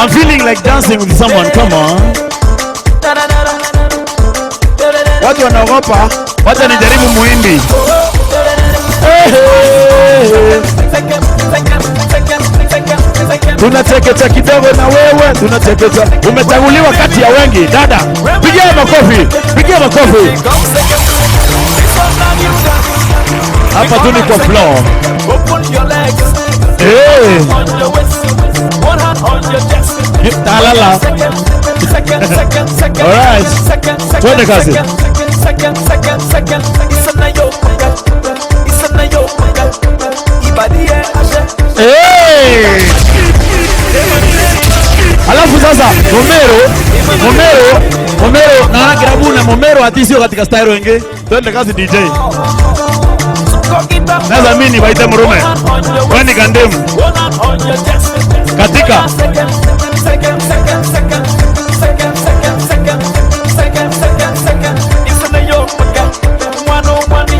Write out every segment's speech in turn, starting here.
I'm feeling like dancing with someone. Come on. Watu wanaogopa, wacha nijaribu muimbi. Tunachekecha kidogo na wewe, tunachekecha. Umechaguliwa kati ya wengi, dada. Pigia makofi, pigia makofi. Hapa tu ni kwa floor. Talala. Alright. Twende kazi. Alafu sasa Momero na Grabuna Momero atisio katika style wenge. Twende kazi DJ. Naza mini baita murume. Wani kandemu. Katika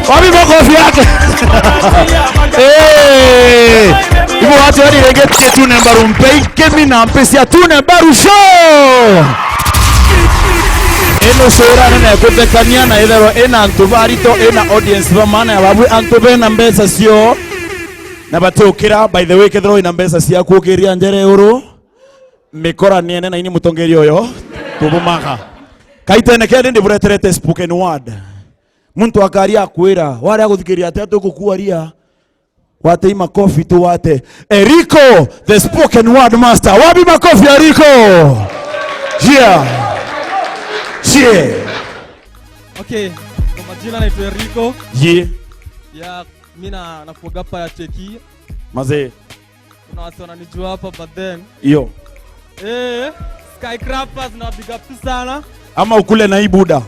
Wapi makofi yake? Ibo watu wadi regete tune mbaru mpeike mina mpesi ya tune mbaru show. Eno sora nene kutekania na idhero ena antubarito ena audience vamana ya wabu antube na mbesa sio. Na batokira by the way kedro ina mbesa siya kukiria njere uru. Mikora niene na ini mutongeri oyo. Tubumaka. Kaitene kede ndi bureterete spoken word. Muntu akaria kwira wale akuthikiria ate kukuaria wate makofi tu wate Erico the spoken word master wapi makofi Erico yeah okay kwa majina naitwa Erico ya mimi nakuaga hapa ya Cheki mazee kuna watu wananijua hapa but then yo Skycrappers na big up sana ama ukule na ibuda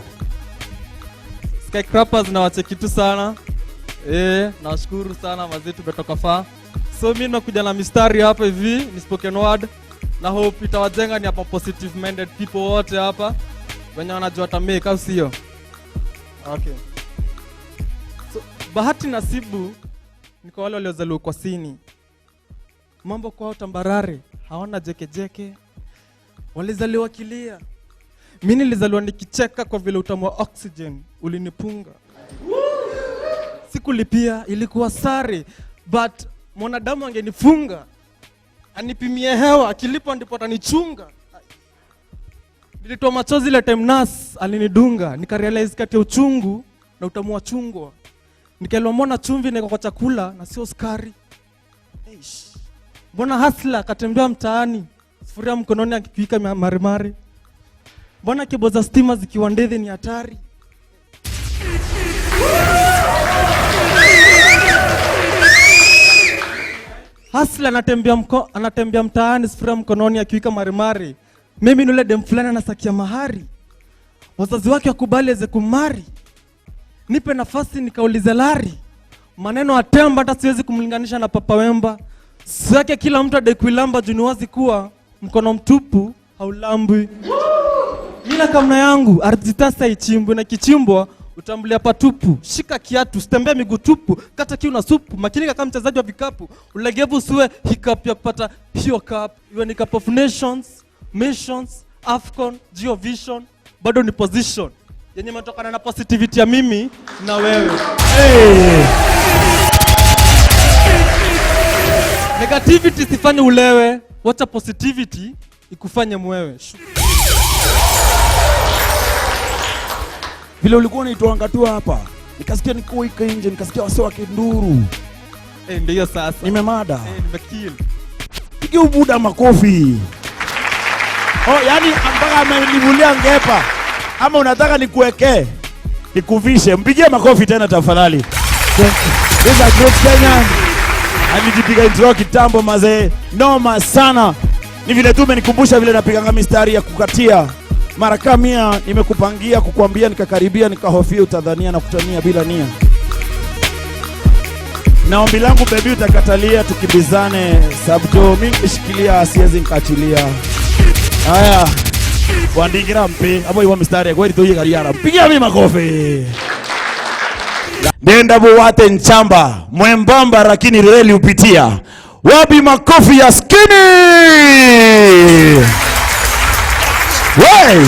Skycrappers na wacheki tu sana. Nashukuru sana mazee tumetoka faa. So mimi nakuja na mistari hapa hivi, ni spoken word. Na hope itawajenga ni hapa positive minded people wote hapa. Wenye wanajua tameka au sio? Okay. So bahati nasibu ni kwa wale waliozaliwa kwa sini. Mambo kwao tambarare, hawana jeke. Walizaliwa kilia. Mimi nilizaliwa nikicheka kwa vile utamu wa oxygen ulinipunga. Sikulipia, ilikuwa sare, but mwanadamu angenifunga. Anipimie hewa, akilipo ndipo atanichunga. Nilitoa machozi ile time nurse alinidunga, nikarealize kati ya uchungu na utamu wa chungwa. Nikaelewa mbona chumvi ni kwa chakula na sio sukari. Mbona hustler katembea mtaani, sufuria mkononi akipika marimari. Mbona kiboza stima zikiwa ndedhi ni hatari. Hustler anatembea mtaani sufuria mkononi akiwika marimari. Mimi nule dem fulani anasakia mahari. Wazazi wake wakubali aweze kumari. Nipe nafasi nikaulize lari. Maneno atemba hata siwezi kumlinganisha na Papa Wemba. Sake kila mtu adai kuilamba juu ni wazi kuwa mkono mtupu haulambwi. Mila kamna yangu ardhi tasa ichimbwe na kichimbwa utambulia patupu. Shika kiatu, sitembee miguu tupu, kata kiu na supu. Makinika kama mchezaji wa vikapu, ulegevu usiwe hiccup ya kupata hiyo cup. Iwe ni cup of nations, missions, Afcon, Geo Vision, bado ni position yenye imetokana na positivity ya mimi na wewe. Negativity sifanye ulewe, wacha positivity ikufanye mwewe. Vile ulikuwa unaitoanga tu hapa, nikasikia niko ika nje, nikasikia wase wa kinduru. Ndio sasa. Nimemada. Nimekill. Pigia ubuda makofi. Yani mpaka amenivulia ngepa. Ama unataka nikuwekee? Nikuvishe. Mpigie makofi tena tafadhali. This is a great Kenyan. Alijipiga intro kitambo mazee. Noma sana. Ni vile tu umenikumbusha vile napiganga mistari ya kukatia. Mara kama nimekupangia kukuambia nikakaribia nikahofia utadhania na kutania bila nia. Na ombi langu baby utakatalia tukibizane sabto mingi shikilia siwezi nikatilia. Haya. Wandigira mpe hapo hiyo mistari kwa hiyo kariara. Mpigia mimi makofi. Nenda buwate nchamba mwembamba lakini reli upitia. Wapi makofi ya Skinny? Wey!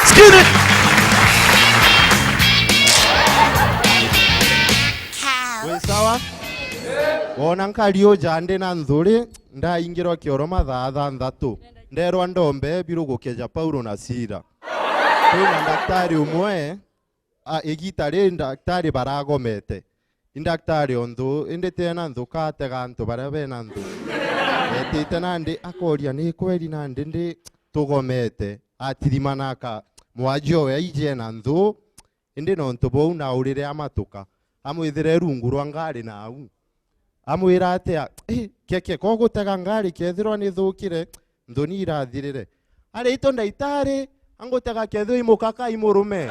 Skini! We sawa? Wona nkalio jande na nthuri ndaingirwa kioro mathaa 6 nderwa ndombe birugukeja Paulo na Sila. Kwina daktari umwe igitari daktari baragomete. Daktari onthu indi tena nthuka atega antu baria bena nthu. Etite nandi akoria ni kweli nandi ndi tugomete atirimanaka mwajio ya ije na nthu indi no ntu bou na urire amatuka amwithire rungu rwa ngari na au amwira atia keke ko gutega ngari kethirwa ni thukire nthuni irathirire ari ito ndaitari angutega kethu imukaka imurume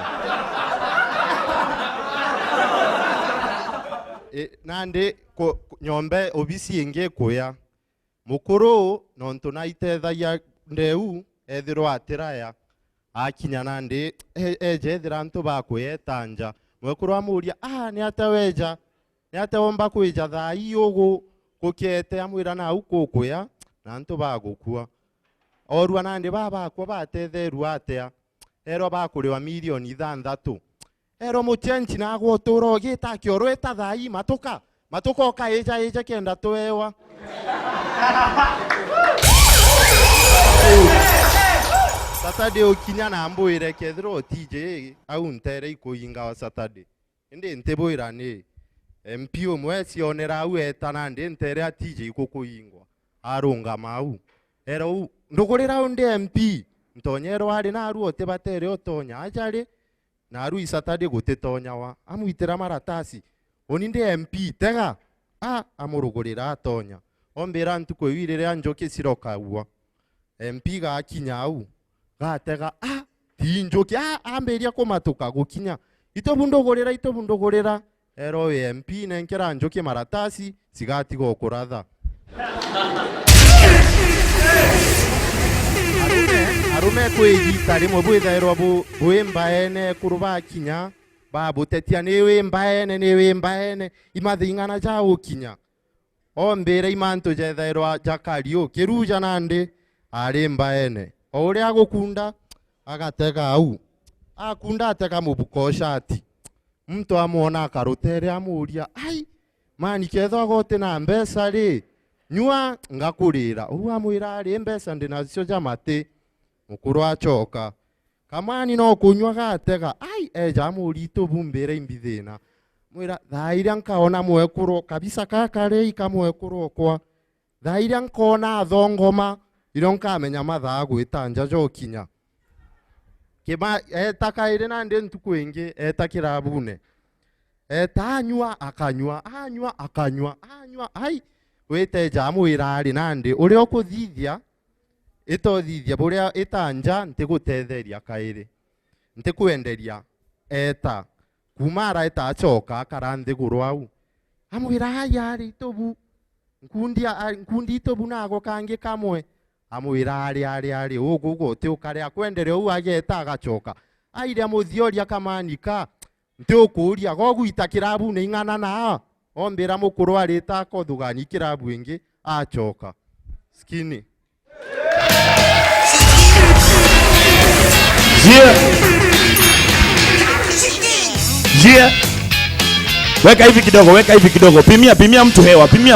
nandi nyombe obisi inge kuya mukuru no ntuna itethagia ndeu ethirwa atiraya akinya nandi ejethira ntu bakuyetanja mwekuru amuria ni ataweja ni atawomba kwija thai ugu gukete amwira na ukukuya na ntu bagukua orua nandi babakwa batetherua atia ero bakuriwa milioni 6 ero muchenchi na gwotura gita kioro eta thai matuka okaeja kenda twewa Saturday okinya na ambuire kethiro TJ au ntere ikuinga wa Saturday indi nteboira ni MP umwe cionera au etana ndi ntere a TJ ikukuingwa arunga mau ero ndugurira undi MP ntonyero ari na aru otebatere otonya ajari na aru Saturday gutetonya wa amuitira maratasi oni ndi MP tega amurugurira atonya ombera ntuko wirire anjoke siroka uwa MP ga kinya au gatega tinjoki amberia kumatuka gukinya itobundogorera ero MP nenkera njoki maratasi sigati gokuratha arume kwigita rimwe bwithairwa bwimbaene kuruba kinya babutetia ni wimbaene imathingana ja ukinya ombere imanto jethairwa jakario kiruja nandi ari mbaene ore agukunda agatega au akunda atega mubuko shati mtu amuona akarutere amuria mani ketho gote na mbesa ri nyua ngakurira amwira ari mbesa ndinacio jamate mukuru achoka kamani no kunywa gatega eja amuri tubumbere imbithina mwira thairia nkaona mwekuru kabisa kakare ikamwekuru kwa thairia nkona thongoma ironka menya mathaa gwitanja jokinya kiba etakaire nande ntuku ingi etakirabune etanywa akanywa weteja amwira ari nande uri okuthithia itothithia buria itanja ntigutetheria kaire ntikuenderia eta kumara etachoka karanthi gurwau amwira ari tobu nkundi tobu nago kangi kamwe amwira ari ugugo ti ukare akwendere u ageta agachoka aire muthioria kamanika nti ukuria goguita kirabu ni ingana na ombera mukuru ari ta kothugani kirabu ingi achoka skini Yeah. Weka hivi kidogo. Pimia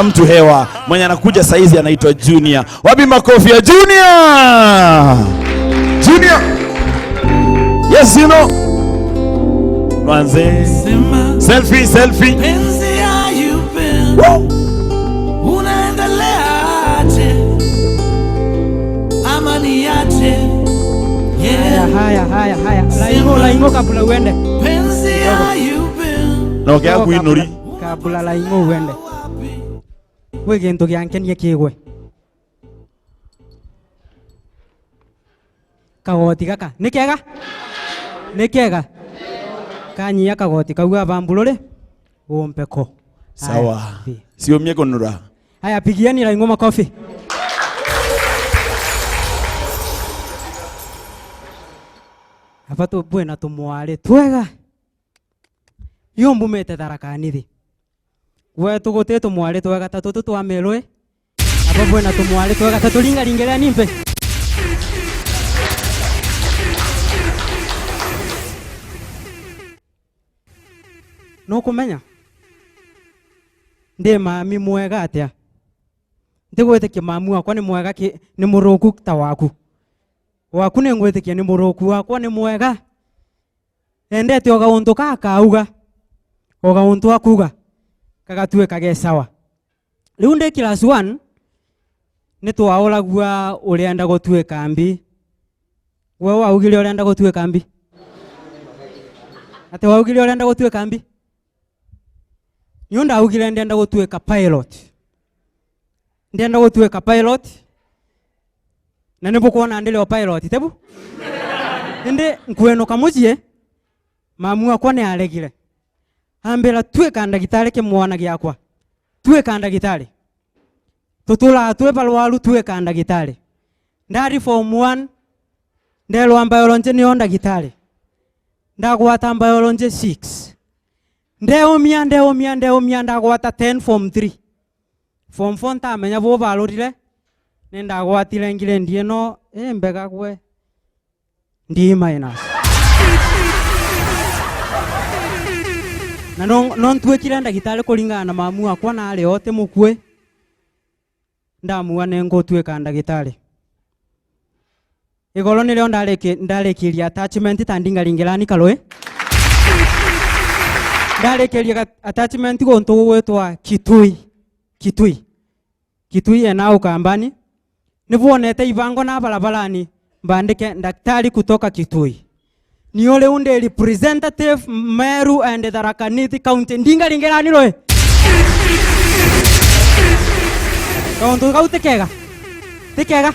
mtu hewa. Mwenye anakuja saizi anaitwa Junior. Wapi makofi ya Junior? Yes, you know. Mwanze. Selfie. Unaendeleaje? Amani yache. Haya. Laingo kabla uende. No kia kuinuri. Kabla laingo uende. We gento gyankenie kigwe. Kagoti gaka. Nikega. Kanyia kagoti kaugwa bambulore. Wompeko. Sawa. Sio mie konura. Haya pigiani laingo makofi. Apato bwena tumwale twega. Yombu mete darakanithi. We tugote tumwale twega tatu twamelwe. Apa bwena tumwale twega tatulinga lingela nimpe. nukumenya ndi mami mwega atia ndigwitikia mamu wakwa ni mwega ni muruku ta waku ni ngwitikia ni muruku wakwa ni mwega endete ogauntu kakauga ogauntu akuga kagatue kage sawa riu ndi class 1 ni twauragua urienda gutuika kambi wewe waugire urienda gutuika kambi ate waugire urienda gutuika kambi Nyunda augire ndienda gutuika pilot. Ndienda gutuika pilot. Na nipo kuona ndile wa pilot tebu. Inde nkweno kamucie mamu akwa ne alegire. Ambera tuika ndagitari ke mwana gyakwa. Tuika ndagitari. Tutula tuwe balwalu tuika ndagitari. Ndari form 1 ndelo biology ni onda gitari. Ndagwata biology 6. Ndeomia ndagwata 10 form 3. Form 4 ntamenya bo balorire. Nendagwatire ngire ndie no mbega gwe. Ndi minus. Na non twekire ndagitari kuringana na mamu akwa na ale ote mukwe. Ndamua nengo tweka ndagitari. Igolo nilio ndarekiria attachment tandingaringirani kaloe. Ndarekiria attachment gonto wetwa Kitui ena ukambani. Nivuonete ivango na barabarani mbandike daktari kutoka Kitui. Ni ole unde representative Meru and Tharaka Nithi County ndingaringirani loe. Gonto gautekega. Tekega.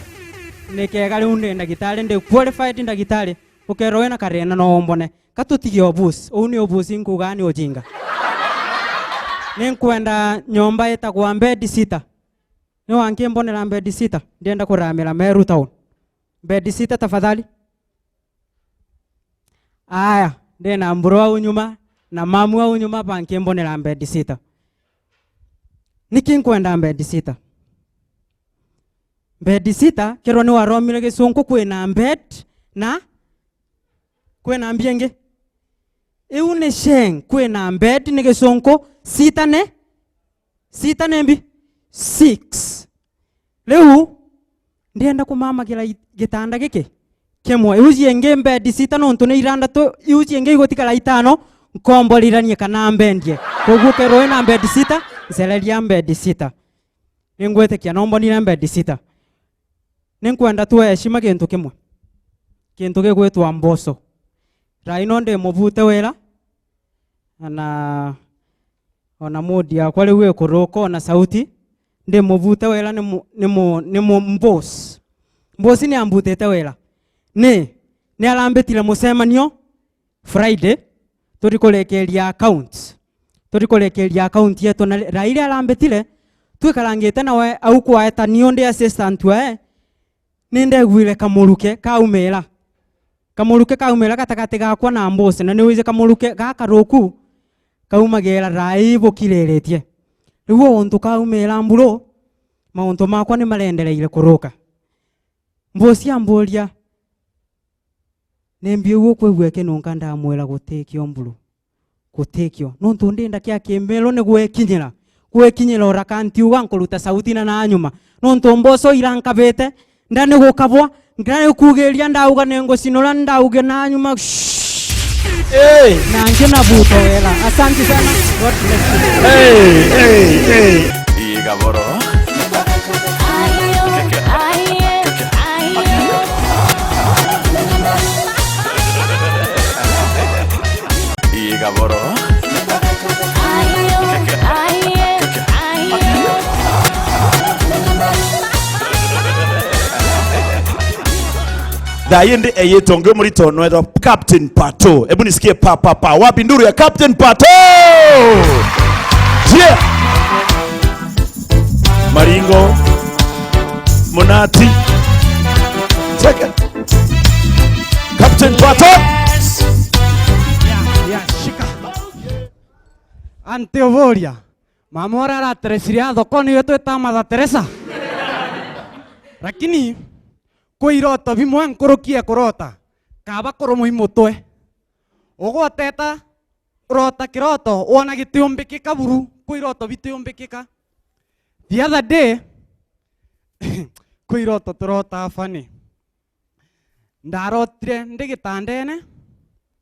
Nekega runde ndagitari nde qualified ndagitari ukeroe na karena no ombone katutigi obus uni obus ingugani ojinga nenkwenda nyomba etagwa bed sitter no wange mbonera bed sitter ndienda kuramira Meru town bed sitter tafadhali aya ndena mburo au nyuma na mamu au nyuma banke mbonera bed sitter nikinkwenda bed sitter bed sitter kero ni waromire gesonko kwena bed na kwena mbienge eune sheng kwena bed ni gesonko sita ne mbi 6 leo ndienda kumama kila gitanda gike kemwe uzienge bed sita no ntone iranda to uzienge igotikala 5 nkomboliranie kana mbendie koguo kero na bed sita zeleria bed sita ngwete kia nombo ni bed sita nenkwenda tuwe heshima kintu kimwe kintu gigwitwa mboso raino ndi muvute wera na ona mudi akwa riu ikuruka na sauti ndi muvute wera ni mbos mbosi ni ambutete wera ni arambitire mucemanio Friday turikurekeria account yetu na raile arambitire twikarangite nawe au kwaeta nio ndi assistant we ninde gwire kamuruke kaumera gatakati gakwa na mbosi na niwize kamuruke gakaruku kaumagera raibo kireretie riwo onto kaumera mburo maunto makwa ni marendereire kuruka mbosi amboria nembie uwo kwegweke nonka ndamwera gutekio mburu gutekio nonto ndenda kya kembelo ne gwekinyira orakanti uga nkuruta sauti na nyuma nonto mboso irankabete ndane gukabwa ndane kugeria ndauga nengo sinora ndauge na nyuma nange na buto wela asante sana God bless you Igaboro Dayende eyetonge muri tono edo Captain Pato. Hebu nisikie pa. Wapi nduru ya Captain Pato? Yeah. Maringo Monati. Check it. Captain Pato. Yeah, shika. Anteovoria. Mamora la Teresiria thokoni wetu etama Teresa. Lakini kuirota bimwe nkurukia kurota kaba koromo imutwe ogoteta urota kiroto wona gitiumbikika buru kwi iroto bitiumbikika. The other day kwi iroto turota fani ndarotire ndi gitandene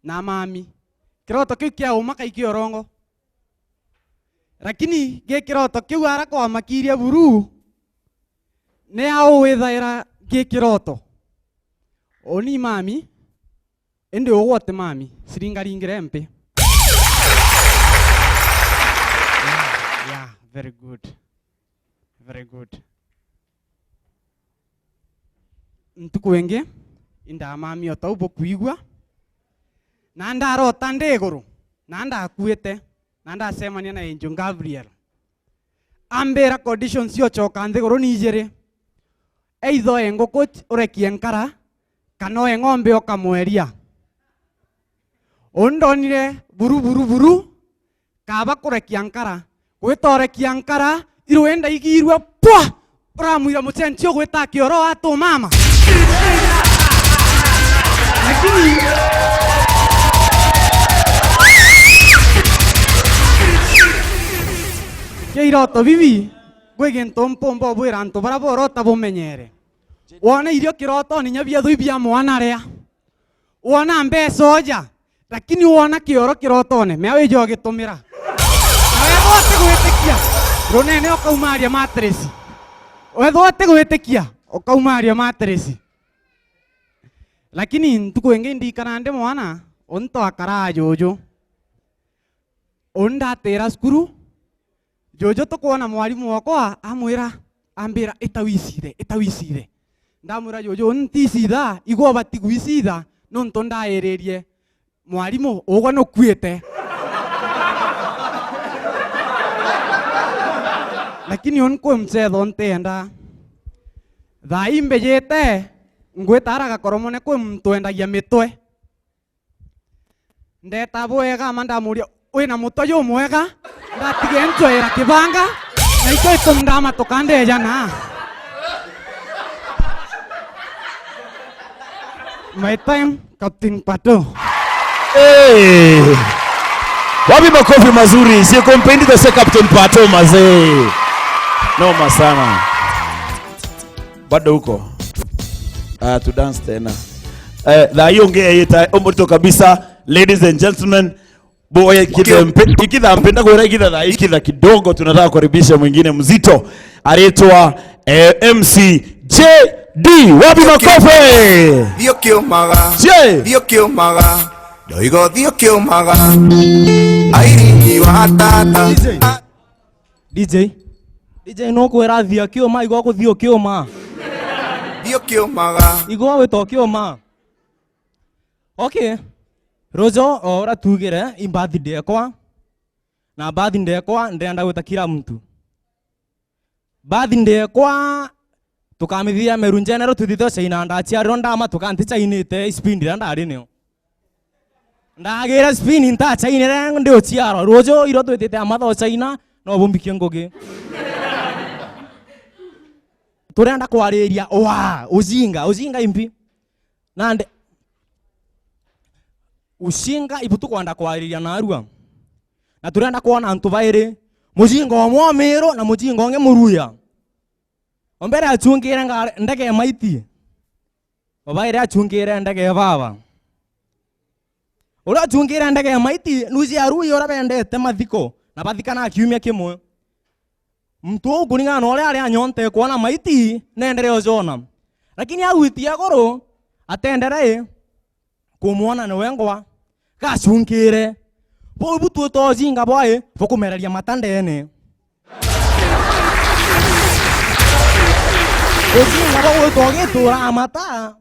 na mami kiroto kiu kia uma kaiki orongo lakini ge kiroto kiu ara kwa makiria buru ne ao wethaira ge kiroto oni mami ende ogote mami siringaringire mpe. Yeah, very good. Very good. Ntuku wenge inda mami otaubo kuigwa na ndarota ndeguru na ndakuite na ndasemania na Angel Gabriel ambera conditions yo choka ndeguru nijere eitho engoko urekie nkara kana eng'ombe okamweria ondonire buru kaba kurekia nkara gwitorekia nkara irwenda igirwe pwa uramwira mucentio gwita kioro atu mama lakini keiroto bibi gwegento mpombo bwira antu bara borota bumenyere wona irio kiroto ni nyabia thui bia mwana ria wona mbeca oja lakini wona kioro kirotone mewe jo gitumira nawe wote gwitikia runene okaumaria mattress wetho wote gwitikia okaumaria mattress lakini ntuku enge ndikana ndi mwana onto akara jojo ondatera skuru jojo tukuona mwarimu wakwa amwira ambira etawisire ndamwira jojo ntisitha igwo batigwisitha nonto ndaererie mwarimu ugo no kwete lakini onko mchetho ntenda thaimbe jete ngwetaraga koromone kwe mtu endagia mitwe ndeta bwega mandamuria wina mutwe yo mwega ndatige ntwera kibanga na ito itumndama tukande jana my time Captain Pato. Hey! Wapi makofi mazuri, si kompendi to se Captain Pato mazee. Noma sana. Bado huko. To dance tena. La yongea yeta omboto kabisa, ladies and gentlemen. Boy ikidha mpenda kwa ikidha da ikidha kidogo tunataka kukaribisha mwingine mzito anaitwa MC JD. Wapi makofi? Dio kiumaga. Dio kiumaga. Doigo dio kiumaga. Airi wa tata. DJ no kwera thia kiuma igwa kuthio kiuma. Dio kiumaga. Igwa weto kiuma. Okay. Rojo ora tugire birthday yakwa na birthday yakwa ndenda gutakira mtu birthday yakwa tukamithia merunjenero tuthitho chaina ndachiariro ndama tukanti chainite spin ndari nio ndagira spin nta chainire ndi uchiaro rojo iro twitite amatho chaina no bumbikie ngugi turenda kwariria wa uzinga impi nande ushinga ibutu kwanda kwariria narua na turenda kuona antu baire mujinga wa mwamiro na mujinga onge muruya ombere achungire ndege maiti obaire achungire ndege baba ura achungire ndege maiti nuzi aruya ora bendete mathiko na bathikana akiumia kimwe mtu kuringana ore ari anyonte kuona maiti nendere ozona lakini agwitia goro atendere kumwona ni wengwa gacungire bo butu to zinga boy bokumereria matandene ozinga bo to gitura amata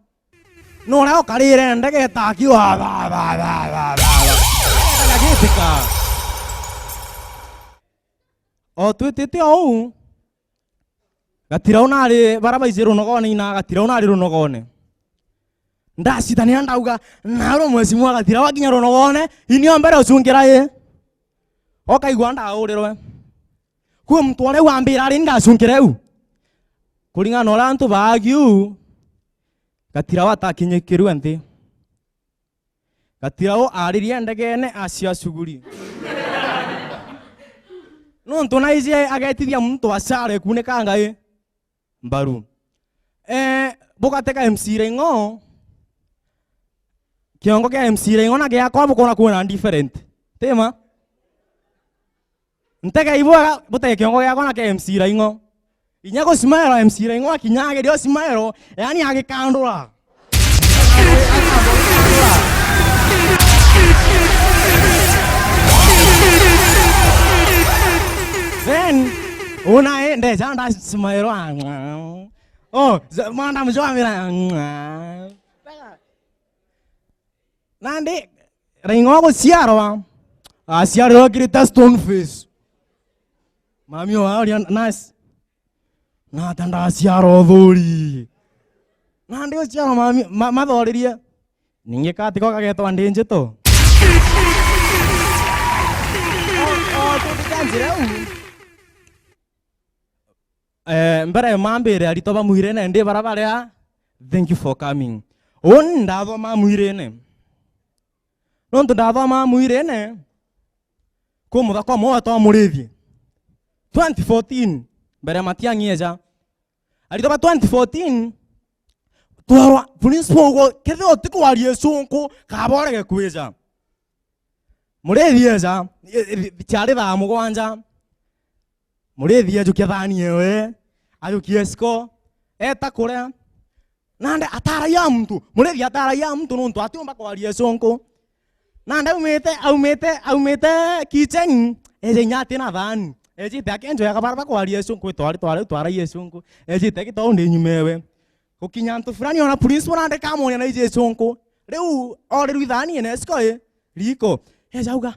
no rao karire ndege takiwa ba gitika o twitite au gatirauna ari barabaizero nogone ina gatirauna ari runogone ndacitania ndauga naro mwezi mwaga tira wakinya runogone inio mbere ucungira ye okaigwa ndaurirwe ku mtu ore wambira ari ngacungire u kuringana ora antu bagiu gatira watakinyikiru anthi gatirao ariria ndegene acia suguri no ntona ici agetithia mtu acare kuneka ngai mbaru bugateka MC Rengo kiongo kia MC Rengo na kia kwa bukona kuona different tema nteka ibwa buteke kiongo kia kona kia MC Rengo inyako simero MC Rengo akinyage dio simero yani agikandura then una ende janda simero oh manda mjua mira nandi Rengo ko siaro siaro kirita stone face mami wa nice na tanda siaro dhuri nandi o siaro mami mathoririe ninge katiko kagetwa ndenje to mbere mambere arito bamuhirene ndi barabara thank you for coming on ndavo mamuhirene no ndavo mamuhirene ko muthako mo to murithie 2014 mbere matiangieja arito ba 2014 twarwa principal go ketho tikwarie sunku kaborege kweja murithieja chari tha mugwanja murithie jukia thani ewe ajukie sko eta kuria nande atara ya mtu murithie atara ya mtu nuntu atiumba kwarie sunku nande umete kitchen eje nyate na thani eje takenjo ya kabaraba kwarie sunku twara yesunku eje tekito ndi nyumewe kukinya ntu fulani ona principal nande kamonia na ije sunku riu ore thani ene sko riko Ezauga.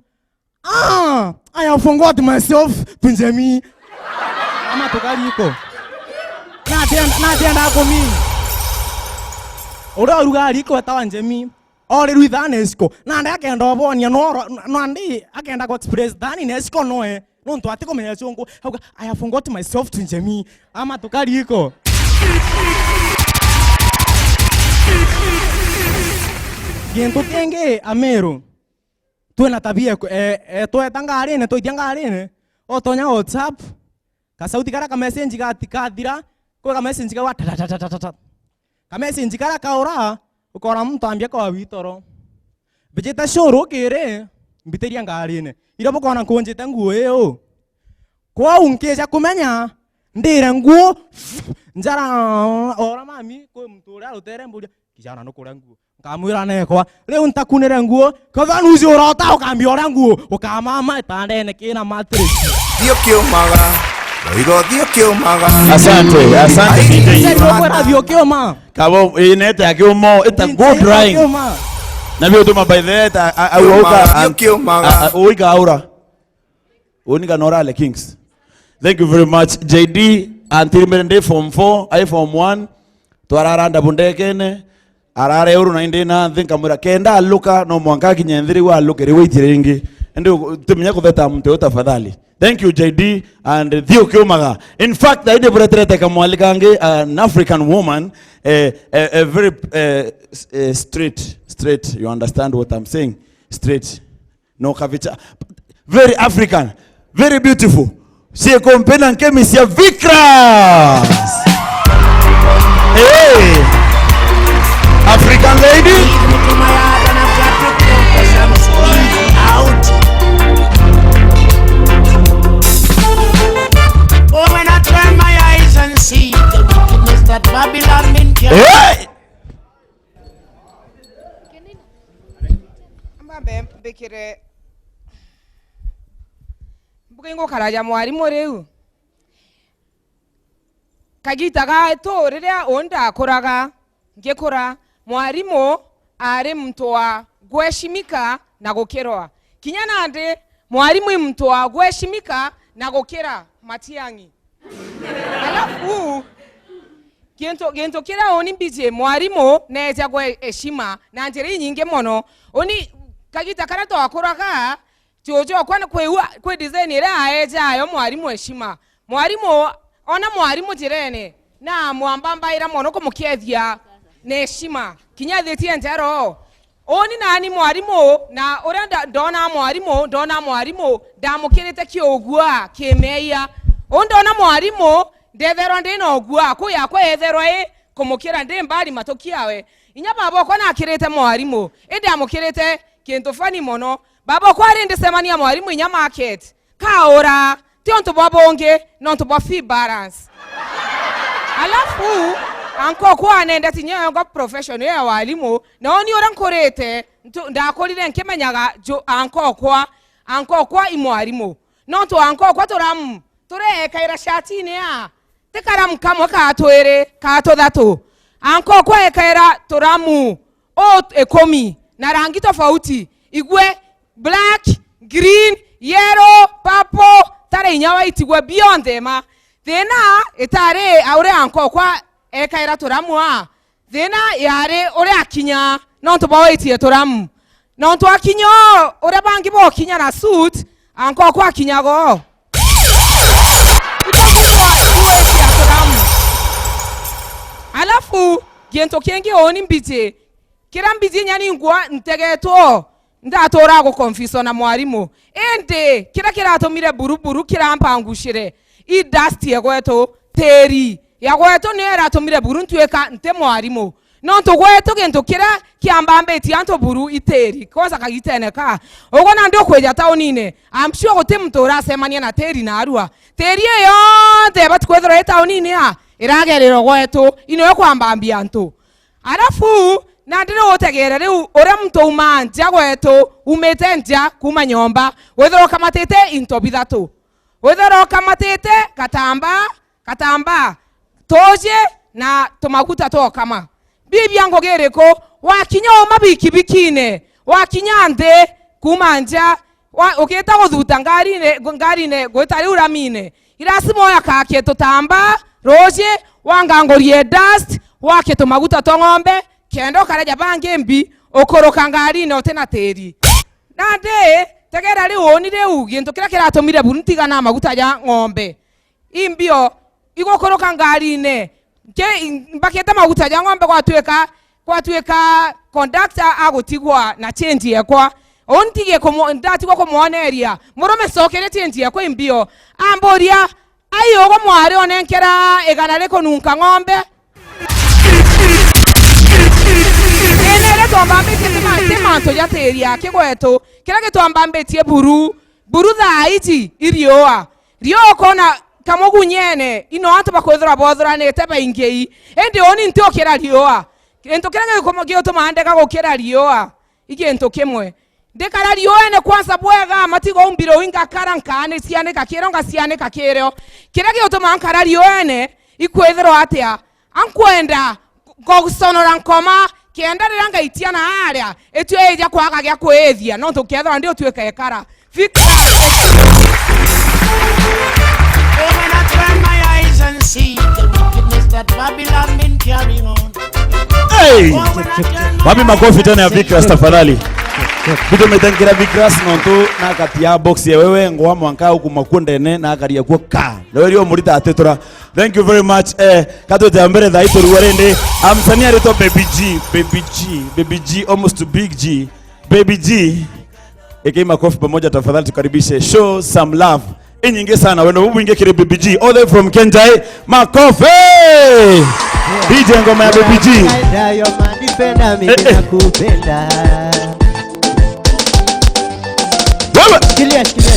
I have forgot myself, Tunjemi. Ama tokaliko. Na komi. Ora ruga liko atawa njemi. Ore ruithanesko. Na nda akenda obonia no andi akenda go express dani nesko noe. No nto atiko menya chongo. I have forgot myself, Tunjemi. Ama tokaliko. Gento tenge amero. Tuena tabia tuetanga arene toitianga arene otonya WhatsApp kasauti kara ka message kathira ko ka message ka ta ka message kara kaora ukora mtu ambia kwa witoro bejeta shoro kere mbiteria ngarene ira bokona konjeta nguo eo kwa unkeja kumenya ndira nguo njara ora mami ko mtu ura utere mbudia kijana no kora nguo kamwira nekwa leo ntakunira nguo kathanuzi urota ukambia nguo ukamama itandene kina matrix dio kiumaga Oigo dio kiumaga asante DJ kwa dio kiuma kabo inete akiumo ita good drying na bio tuma by the auoka kiumaga oiga aura onika norale kings. Thank you very much JD until mende form 4 I form 1 twararanda bundekene arare euro na indina thinka mura kenda aluka no mwanka kinyenthiri wa aluka ri witiringi ndio tumenya kutheta mtu tafadhali. Thank you JD and Theo Kiumaga. In fact I did buretrete kamwalikange an African woman a very straight you understand what I'm saying, straight no kavicha, very African, very beautiful. Sie kompena nkemisia Vikras. Hey, African lady. Oh, when I turn my eyes and see the wickedness that Babylon been carrying. Hey. Mbabe bekire bukingo karaja mwarimu reu kagitaga to riria onda akoraga ngekora mwarimu ari mtu wa gweshimika na gukirwa kinya nande mwarimu mtu wa gweshimika na gukira Matiangi alafu gento kira oni mbije mwarimu neja gwe heshima na njeri nyinge mono oni kagita kana to akoraga jojo kwana kwe design ira aeja ayo mwarimu heshima mwarimu ona mwarimu jirene na mwambamba ira mono ko mukiethia ne heshima kinya theti entero Oni nani mwarimu na orenda ndona mwarimu ndamukirite kiogua kimeya ondona mwarimu ndethero ndino ogua ku yakwa ethero kumukira ndi mbali matokiawe inya baba ko nakirite mwarimu indi amukirite kintu fani mono baba ko ari ndisemania mwarimu inya market kaora tionto babonge nonto ba fee balance alafu anko ko anenda tinyo ngo professional ya walimu na oni ora nkorete ndakolire nkemenyaga anko kwa imwarimu nonto anko kwa toram tore kaira shati ne ya tekaram kamwe ka twere ka tothatu anko kwa ekaira toramu o ekomi na rangi tofauti igwe black green yellow purple tare nyawa itigwe beyond them thena etare aure anko kwa ekaira toramu a thena yare ore akinya nonto bawaitie toramu nonto akinyo ore bangi bo kinya na suit anko kwa kinyago alafu gento kengi oni mbije kira mbije nyani ngwa ntegeto ndatora go confusion na mwarimu ende kira atomire buruburu kira mpangushire I dusty yagweto teri yagweto nera atomire buru ntueka nte mwarimu nonto gweto gento kira kiambambe tianto buru iteri koza kagiteneka ogona ndio kweja taonine I'm sure gotemtora semania na teri na arua teri yote batkwethora taonine a iragerero gweto ino yokwambambia nto alafu na ndino otegera riu ore mtu umanja gweto umete nja kuma nyomba wethero kamatete into bithatu wethero kamatete katamba toje na tomaguta to kama bibi yango gereko wakinya mabiki bikine wakinya nde kumanja oketa gothuta ngarine gwetari uramine irasimo ya kake totamba roje wangangorie dust wake tomaguta to ng'ombe kendo karaja bange mbi okoroka ngarine otena teri nande tegera ri onire uginto kira kiratomire buruntiga na maguta ya ng'ombe imbio igokoroka ngarine ke mbaketa maguta ya ng'ombe kwatueka conductor agotigwa na change yakwa ontige ndatigwa kumuoneria murome sokere change yakwa imbio amboria ayo go mwari onenkera egana reko nunka ng'ombe enere tombambete manto ya teri yake gweto kira getombambetie buru thaiti irioa rio kona kamogunyene ino antu bakwethora bothora ne teba ingei ende oni ntokera rioa ento kira gyo mandeka gokera rioa igento kemwe ndekara rioa ne kwanza bwega matigo umbiro winga karankane siane kakironga siane kakero kira gyo mankara rioa ne ikwethero atia ankwenda gosonora nkoma kenda riranga itiana aria etu eja kwaga gya kwethia no tukethora ndio tuweka ekara fika When I turn my eyes and see the wickedness that Babylon been carrying on. Hey! Wapi makofi tena ya Vikras tafadhali. Bito metangira Vikras nonto na kati ya box ya wewe ngwa mwanka huku makunde ne na akaria kwa ka. Leo murita atetora. Thank you very much. Kato jambere dha ito ruwarende. Amsania reto Baby G almost to Big G. Baby G. Eke makofi pamoja tafadhali tukaribishe. Show some love. Inyinge sana wendo bubu inge kire Baby G all the way from Kenjai. Makofi! DJ ngoma ya Baby G. Yo manipenda mimi nakupenda.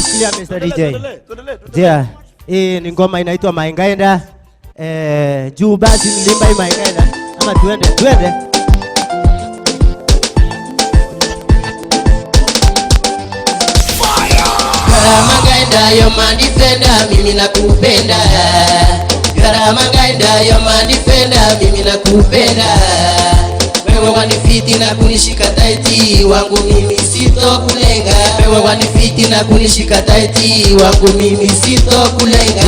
Sikia Mr. DJ. Yeah. Hii ni ngoma inaitwa Maingaenda. Juu basi mlimba hii Maingaenda. Ama tuende. Maingaenda yo manipenda mimi nakupenda. Maingaenda yo manipenda mimi nakupenda. Wewe wanifiti na kunishika taiti wangu mimi sitokulenga. Wewe wanifiti na kunishika taiti wangu mimi sitokulenga.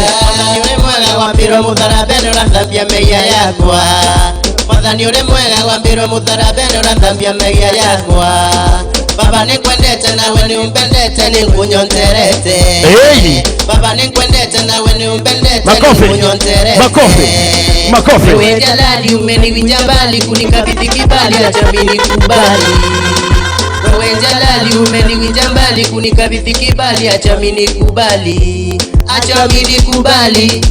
Yule mwega wambiro mutharabeno na thambia meya yakwa. Mwathani ule mwega wambiro mutharabeno na thambia meya yakwa. Baba nikwendete nawe niumpendete nikunyonterete. Hey! Baba nikwendete nawe niumpendete nikunyonterete. Makofi. Wewe jalali umenivijabali kunikabidhi kibali acha mimi kubali. Wewe jalali umeniwinja mbali, kunikabidhi kibali, acha mimi nikubali, acha mimi nikubali.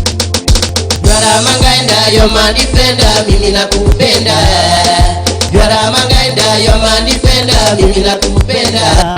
Jwara mangaenda yo manifenda, mimi nakupenda. Jwara mangaenda yo manifenda, mimi nakupenda.